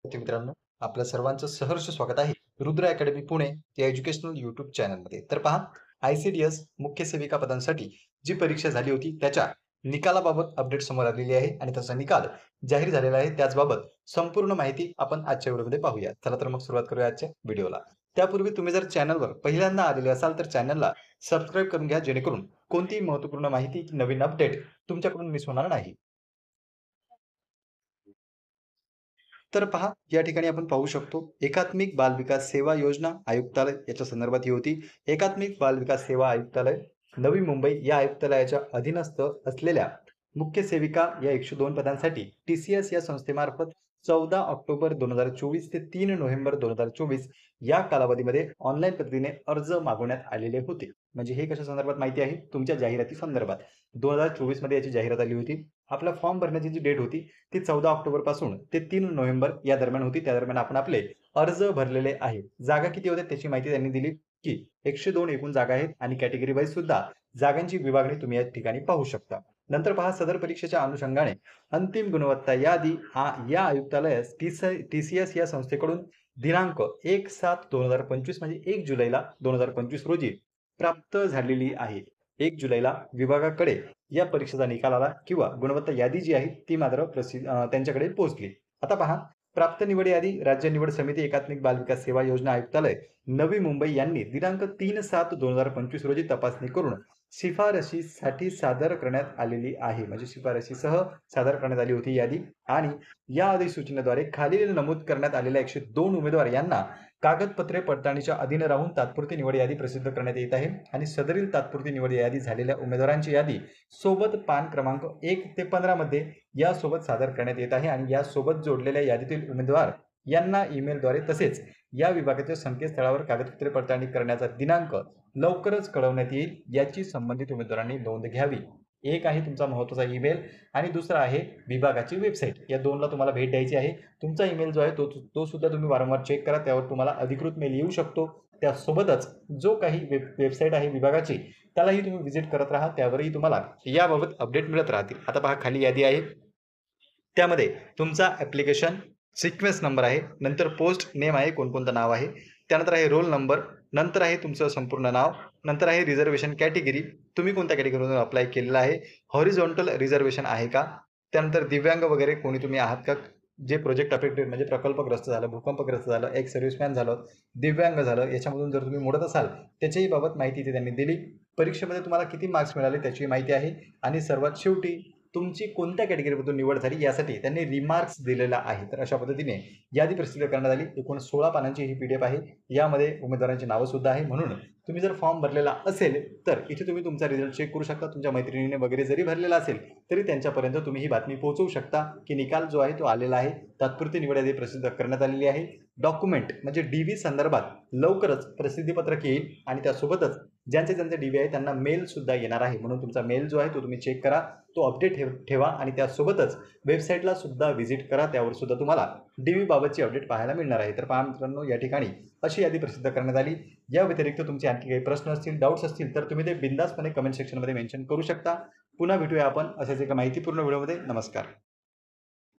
विद्यार्थी मित्रांनो, आपल्या सर्वांचं सहर्ष स्वागत आहे रुद्र अकॅडमी पुणे या एज्युकेशनल युट्यूब चॅनलमध्ये. तर पहा, ICDS मुख्य सेविका पदांसाठी जी परीक्षा झाली होती त्याच्या निकालाबाबत अपडेट समोर आलेली आहे आणि त्याचा निकाल जाहीर झालेला आहे. त्याचबाबत संपूर्ण माहिती आपण आजच्या व्हिडिओमध्ये पाहूया. चला तर मग सुरुवात करूया आजच्या व्हिडिओला. त्यापूर्वी तुम्ही जर चॅनलवर पहिल्यांदा आलेले असाल तर चॅनलला सबस्क्राईब करून घ्या, जेणेकरून कोणतीही महत्त्वपूर्ण माहिती, नवीन अपडेट तुमच्याकडून मिस होणार नाही. तर पहा, या ठिकाणी आपण पाहू शकतो एकात्मिक बाल विकास सेवा योजना आयुक्तालय याच्या संदर्भात ही होती. एकात्मिक बाल विकास सेवा आयुक्तालय नवी मुंबई या आयुक्तालयाच्या अधीनस्थ असलेल्या मुख्य सेविका या 102 पदांसाठी TCS या संस्थेमार्फत 14 ऑक्टोबर 2024 ते 3 नोव्हेंबर 2024 या कालावधीमध्ये ऑनलाईन पद्धतीने अर्ज मागवण्यात आलेले होते. म्हणजे हे कशा संदर्भात माहिती आहे? तुमच्या जाहिराती संदर्भात 2024 मध्ये याची जाहिरात आली होती. आपला फॉर्म भरण्याची जी डेट होती ती 14 ऑक्टोबर पासून ते 3 नोव्हेंबर या दरम्यान होती. त्या दरम्यान आपण आपले अर्ज भरलेले आहेत. जागा किती होत्या त्याची माहिती त्यांनी दिली की 102 एकूण जागा आहेत आणि कॅटेगरी वाईज सुद्धा जागांची विभागणी तुम्ही या ठिकाणी पाहू शकता. नंतर पहा, सदर परीक्षेच्या अनुषंगाने अंतिम गुणवत्ता यादी या आयुक्तालयास TCS या संस्थेकडून दिनांक 1/7/2025 म्हणजे 1 जुलैला 2025 रोजी प्राप्त झालेली आहे. 1 जुलैला विभागाकडे या परीक्षेचा निकाल आला किंवा गुणवत्ता यादी जी आहे ती मात्र त्यांच्याकडे पोहोचली. आता पहा, प्राप्त निवड यादी राज्य निवड समिती एकात्मिक बाल विकास सेवा योजना आयुक्तालय नवी मुंबई यांनी दिनांक 3/7/2025 रोजी तपासणी करून शिफारशीसाठी सादर करण्यात आलेली आहे. म्हणजे शिफारशीसह सादर करण्यात आली होती यादी आणि या अधिसूचनेद्वारे खालील नमूद करण्यात आलेल्या 102 उमेदवार यांना कागदपत्रे पडताळणीच्या अधीन राहून तात्पुरती निवड यादी प्रसिद्ध करण्यात येत आहे आणि सदरील तात्पुरती निवड यादी झालेल्या उमेदवारांची यादी सोबत पान क्रमांक 1 ते 15 मध्ये यासोबत सादर करण्यात येत आहे आणि यासोबत जोडलेल्या यादीतील उमेदवार यांना ईमेलद्वारे तसेच या विभागाच्या संकेतस्थळावर कागदपत्रे पडताळणी करण्याचा दिनांक लवकरच कळवण्यात येईल, याची संबंधित उमेदवारांनी नोंद घ्यावी. एक आहे तुमचा महत्त्वाचा ईमेल आणि दुसरा आहे विभागाची वेबसाईट. या दोनला तुम्हाला भेट द्यायची आहे. तुमचा ईमेल जो आहे तो सुद्धा तुम्ही वारंवार चेक करा. त्यावर तुम्हाला अधिकृत मेल येऊ शकतो. त्यासोबतच जो काही वेबसाईट आहे विभागाची त्यालाही तुम्ही व्हिजिट करत राहा. त्यावरही तुम्हाला याबाबत अपडेट मिळत राहतील. आता पहा, खाली यादी आहे. त्यामध्ये तुमचा ॲप्लिकेशन सिक्वेन्स नंबर आहे, नंतर पोस्ट नेम आहे, कोणकोणतं नाव आहे, त्यानंतर आहे रोल नंबर, नंतर आहे तुमचं संपूर्ण नाव, नंतर आहे रिझर्वेशन कॅटेगरी, तुम्ही कोणत्या कॅटेगरीमधून अप्लाय केलेला आहे, हॉरिझॉन्टल रिझर्वेशन आहे का, त्यानंतर दिव्यांग वगैरे कोणी तुम्ही आहात का, जे प्रोजेक्ट अफेक्टेड म्हणजे प्रकल्पग्रस्त झालं, भूकंपग्रस्त झालं, एक सर्व्हिसमॅन झालं, दिव्यांग झालं, याच्यामधून जर तुम्ही मोडत असाल त्याच्याही बाबत माहिती इथे त्यांनी दिली. परीक्षेमध्ये तुम्हाला किती मार्क्स मिळाले त्याची माहिती आहे आणि सर्वात शेवटी तुमची कोणत्या कॅटेगरीमधून निवड झाली यासाठी त्यांनी रिमार्क्स दिलेला आहे. तर अशा पद्धतीने यादी प्रसिद्ध करण्यात आली. एकूण 16 पानांची ही PDF आहे. यामध्ये उमेदवारांची नावं सुद्धा आहे. म्हणून तुम्ही जर फॉर्म भरलेला असेल तर इथे तुम्ही तुमचा रिझल्ट चेक करू शकता. तुमच्या मैत्रिणीने वगैरे जरी भरलेला असेल तरी त्यांच्यापर्यंत तुम्ही ही बातमी पोहोचवू शकता की निकाल जो आहे तो आलेला आहे. तात्पुरती निवड यादी प्रसिद्ध करण्यात आलेली आहे. डॉक्युमेंट म्हणजे DV संदर्भात लवकरच प्रसिद्धीपत्रक येईल आणि त्यासोबतच ज्यांचे DV आहे त्यांना मेल सुद्धा येणार आहे. म्हणून तुमचा मेल जो आहे तो तुम्ही चेक करा, तो अपडेट ठेवा आणि त्यासोबतच वेबसाईटला सुद्धा व्हिजिट करा. त्यावर सुद्धा तुम्हाला DV बाबतची अपडेट पाहायला मिळणार आहे. तर पहा मित्रांनो, या ठिकाणी अशी यादी प्रसिद्ध करण्यात आली. या व्यतिरिक्त तुमचे आणखी काही प्रश्न असतील, डाऊट्स असतील तर तुम्ही ते बिंदासपणे कमेंट सेक्शनमध्ये मेन्शन करू शकता. पुन्हा भेटूया आपण अशाच एका माहितीपूर्ण व्हिडिओमध्ये. नमस्कार.